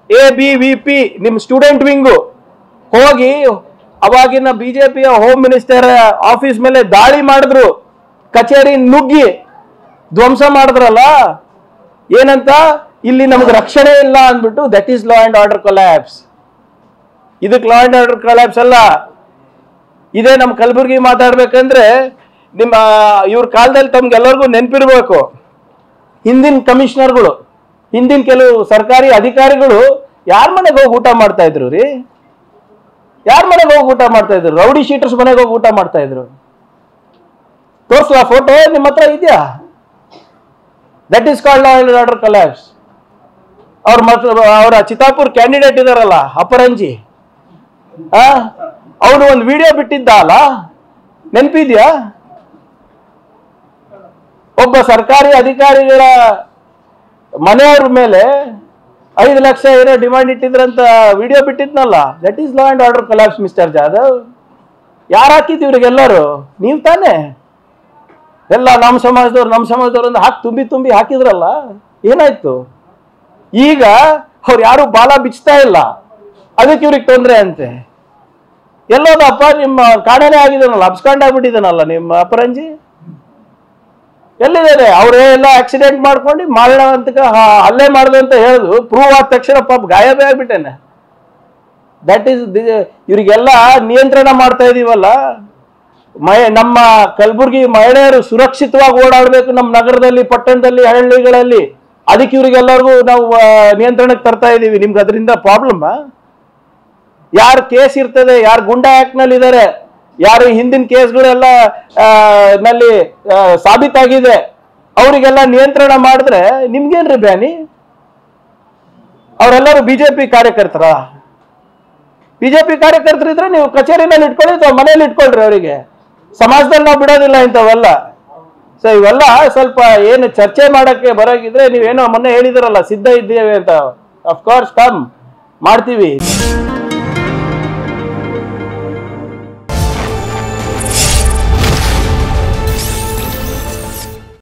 ABVP ನಿಮ್ಮ student wing ಹೋಗಿ ಅವಾಗಿನ ಬಿಜೆಪಿಯ ಹೋಮ್ ಮಿನಿಸ್ಟರ್ ಆಫೀಸ್ ಮೇಲೆ ದಾಳಿ ಮಾಡಿದ್ರು, ಕಚೇರಿ ನುಗ್ಗಿ ಧ್ವಂಸ ಮಾಡಿದ್ರಲ್ಲ. ಏನಂತ? ಇಲ್ಲಿ ನಮ್ಗೆ ರಕ್ಷಣೆ ಇಲ್ಲ ಅಂದ್ಬಿಟ್ಟು. That is law and order collapse. ಇದಕ್ಕೆ ಲಾ ಅಂಡ್ ಆರ್ಡರ್ ಕೊಲ್ಯಾಪ್ಸ್ ಅಲ್ಲ. ಇದೇ ನಮ್ಮ ಕಲಬುರ್ಗಿ ಮಾತಾಡ್ಬೇಕಂದ್ರೆ ನಿಮ್ಮ ಇವ್ರ ಕಾಲದಲ್ಲಿ ತಮ್ಗೆಲ್ಲರಿಗೂ ನೆನಪಿರ್ಬೇಕು, ಹಿಂದಿನ ಕಮಿಷನರ್ಗಳು, ಹಿಂದಿನ ಕೆಲವು ಸರ್ಕಾರಿ ಅಧಿಕಾರಿಗಳು ಯಾರ ಮನೆಗೆ ಹೋಗಿ ಊಟ ಮಾಡ್ತಾ ಇದ್ರು ರೀ? ಯಾರ ಮನೆಗೆ ಹೋಗಿ ಊಟ ಮಾಡ್ತಾ ಇದ್ರು? ರೌಡಿ ಶೀಟರ್ಸ್ ಮನೆಗೆ ಹೋಗಿ ಊಟ ಮಾಡ್ತಾ ಇದ್ರು. ತೋರ್ಸು ಆ ಫೋಟೋ, ನಿಮ್ಮ ಹತ್ರ ಇದೆಯಾ? That is called law and order collapse. ಅವರ ಚಿತ್ತಾಪುರ್ ಕ್ಯಾಂಡಿಡೇಟ್ ಇದಾರಲ್ಲ ಅಪರಂಜಿ, ಅವನು ಒಂದು ವಿಡಿಯೋ ಬಿಟ್ಟಿದ್ದ ಅಲ್ಲ, ನೆನಪಿದ್ಯಾ? ಒಬ್ಬ ಸರ್ಕಾರಿ ಅಧಿಕಾರಿಗಳ ಮನೆಯವ್ರ ಮೇಲೆ 5 ಲಕ್ಷ ಏನೋ ಡಿಮಾಂಡ್ ಇಟ್ಟಿದ್ರಂತ ವಿಡಿಯೋ ಬಿಟ್ಟಿದ್ನಲ್ಲ. That is law and order collapse mister Jadhav. ಯಾರು ಹಾಕಿದ್ದು ಇವ್ರಿಗೆಲ್ಲರೂ? ನೀವು ತಾನೇ. ಎಲ್ಲ ನಮ್ಮ ಸಮಾಜದವ್ರು ಒಂದು ತುಂಬಿ ಹಾಕಿದ್ರಲ್ಲ, ಏನಾಯ್ತು? ಈಗ ಅವ್ರು ಯಾರು ಬಾಲ ಬಿಚ್ತಾ ಇಲ್ಲ, ಅದಕ್ಕೆ ಇವ್ರಿಗೆ ತೊಂದರೆ ಅಂತೆ. ಎಲ್ಲೋದಪ್ಪ ನಿಮ್ಮ ಕಾಣೆನೇ ಆಗಿದ್ದಾನಲ್ಲ, ಅಬ್ಸ್ಕಾಂಡ್ ಆಗ್ಬಿಟ್ಟಿದ್ದಾನಲ್ಲ ನಿಮ್ಮ ಅಪರಂಜಿ. ಎಲ್ಲಿದ್ದಾರೆ? ಅವರೇ ಎಲ್ಲ ಆಕ್ಸಿಡೆಂಟ್ ಮಾಡ್ಕೊಂಡು ಮಾಡೋಂತ ಹಲ್ಲೆ ಮಾಡಿದೆ ಅಂತ ಹೇಳುದು ಪ್ರೂವ್ ಆದ ತಕ್ಷಣ ಪಾಪ ಗಾಯಬೇ ಆಗ್ಬಿಟ್ಟೇನೆ. ದಟ್ ಈಸ್ ಇವರಿಗೆಲ್ಲ ನಿಯಂತ್ರಣ ಮಾಡ್ತಾ ಇದೀವಲ್ಲ. ನಮ್ಮ ಕಲಬುರ್ಗಿ ಮಹಿಳೆಯರು ಸುರಕ್ಷಿತವಾಗಿ ಓಡಾಡಬೇಕು ನಮ್ಮ ನಗರದಲ್ಲಿ, ಪಟ್ಟಣದಲ್ಲಿ, ಹಳ್ಳಿಗಳಲ್ಲಿ. ಅದಕ್ಕೆ ಇವರಿಗೆಲ್ಲರಿಗೂ ನಾವು ನಿಯಂತ್ರಣಕ್ಕೆ ತರ್ತಾ ಇದೀವಿ. ನಿಮ್ಗೆ ಅದರಿಂದ ಪ್ರಾಬ್ಲಮ್? ಯಾರು ಕೇಸ್ ಇರ್ತದೆ, ಯಾರು ಗುಂಡಾ ಆಕ್ಟ್ ನಲ್ಲಿ ಇದ್ದಾರೆ, ಯಾರು ಹಿಂದಿನ ಕೇಸ್ಗಳೆಲ್ಲ ನಲ್ಲಿ ಸಾಬೀತಾಗಿದೆ, ಅವರಿಗೆಲ್ಲ ನಿಯಂತ್ರಣ ಮಾಡಿದ್ರೆ ನಿಮ್ಗೇನ್ರಿ ಬ್ಯಾನಿ? ಅವರೆಲ್ಲರೂ ಬಿಜೆಪಿ ಕಾರ್ಯಕರ್ತರ? ಬಿಜೆಪಿ ಕಾರ್ಯಕರ್ತರಿದ್ರೆ ನೀವು ಕಚೇರಿನಲ್ಲಿ ಇಟ್ಕೊಳ್ಳಿ ಅಥವಾ ಮನೇಲಿ ಇಟ್ಕೊಳ್ರಿ. ಅವರಿಗೆ ಸಮಾಜದಲ್ಲಿ ನಾವು ಬಿಡೋದಿಲ್ಲ ಇಂಥವೆಲ್ಲ. ಸೊ ಇವೆಲ್ಲ ಸ್ವಲ್ಪ ಏನು ಚರ್ಚೆ ಮಾಡಕ್ಕೆ ಬರೋಗಿದ್ರೆ ನೀವೇನೋ ಮೊನ್ನೆ ಹೇಳಿದಿರಲ್ಲ, ಸಿದ್ಧ ಇದ್ದೇವೆ ಅಂತ. ಅಫ್ಕೋರ್ಸ್ ಕಮ್ ಮಾಡ್ತೀವಿ.